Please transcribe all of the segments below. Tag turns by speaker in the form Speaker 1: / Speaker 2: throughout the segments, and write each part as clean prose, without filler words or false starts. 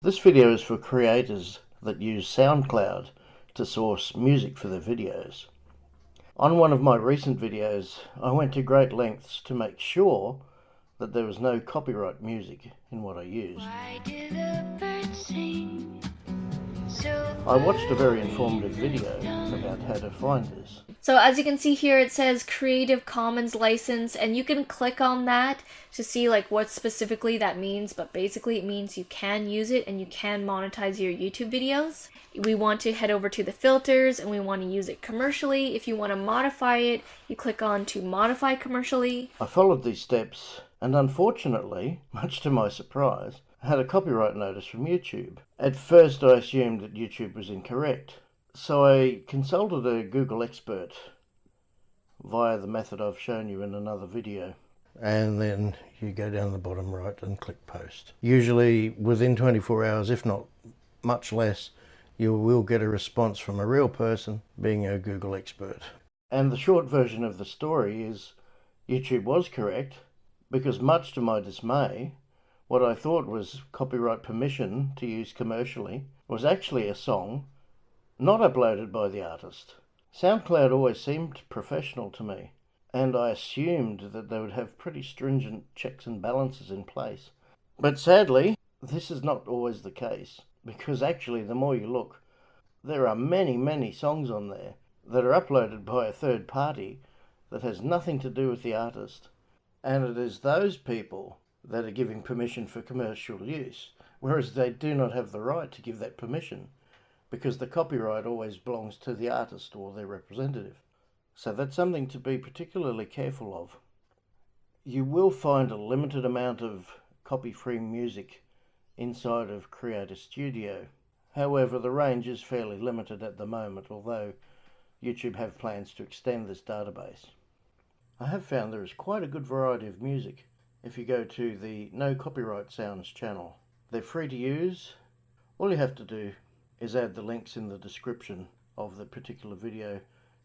Speaker 1: This video is for creators that use SoundCloud to source music for their videos. On one of my recent videos, I went to great lengths to make sure that there was no copyright music in what I used. I watched a very informative video about how to find this.
Speaker 2: So as you can see here, it says Creative Commons license, and you can click on that to see like what specifically that means, but basically it means you can use it and you can monetize your YouTube videos. We want to head over to the filters and we want to use it commercially. If you want to modify it, you click on to modify commercially.
Speaker 1: I followed these steps and unfortunately, much to my surprise, I had a copyright notice from YouTube. At first I assumed that YouTube was incorrect. So I consulted a Google expert via the method I've shown you in another video. And then you go down the bottom right and click post. Usually within 24 hours, if not much less, you will get a response from a real person being a Google expert. And the short version of the story is YouTube was correct, because much to my dismay, what I thought was copyright permission to use commercially was actually a song not uploaded by the artist. SoundCloud always seemed professional to me, and I assumed that they would have pretty stringent checks and balances in place. But sadly, this is not always the case, because actually the more you look, there are many songs on there that are uploaded by a third party that has nothing to do with the artist. And it is those people that are giving permission for commercial use, whereas they do not have the right to give that permission, because the copyright always belongs to the artist or their representative. So that's something to be particularly careful of. You will find a limited amount of copy-free music inside of Creator Studio. However, the range is fairly limited at the moment, although YouTube have plans to extend this database. I have found there is quite a good variety of music if you go to the No Copyright Sounds channel. They're free to use. All you have to do is add the links in the description of the particular video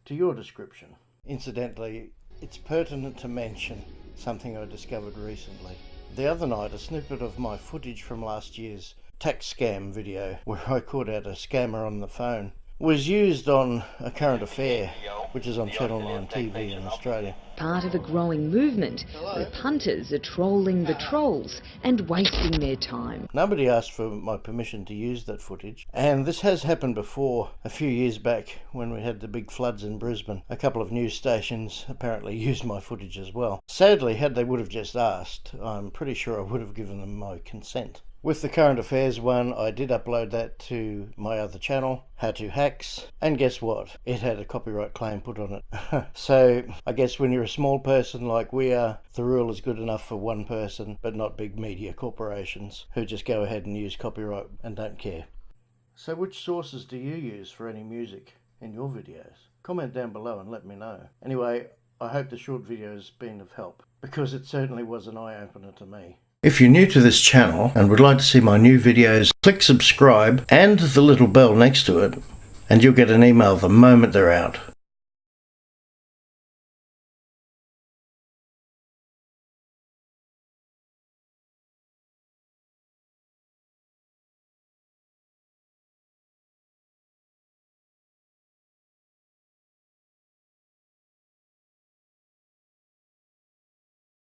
Speaker 1: to your description. Incidentally, it's pertinent to mention something I discovered recently. The other night, a snippet of my footage from last year's tax scam video, where I caught out a scammer on the phone, was used on A Current Affair, which is on Channel 9 TV in Australia.
Speaker 3: Part of a growing movement where punters are trolling the trolls and wasting their time.
Speaker 1: Nobody asked for my permission to use that footage, and this has happened before a few years back when we had the big floods in Brisbane. A couple of news stations apparently used my footage as well. Sadly, had they would have just asked, I'm pretty sure I would have given them my consent. With the Current Affairs one, I did upload that to my other channel, How To Hacks, and guess what? It had a copyright claim put on it. So I guess when you're a small person like we are, the rule is good enough for one person, but not big media corporations who just go ahead and use copyright and don't care. So which sources do you use for any music in your videos? Comment down below and let me know. Anyway, I hope the short video has been of help, because it certainly was an eye-opener to me. If you're new to this channel and would like to see my new videos, click subscribe and the little bell next to it, and you'll get an email the moment they're out.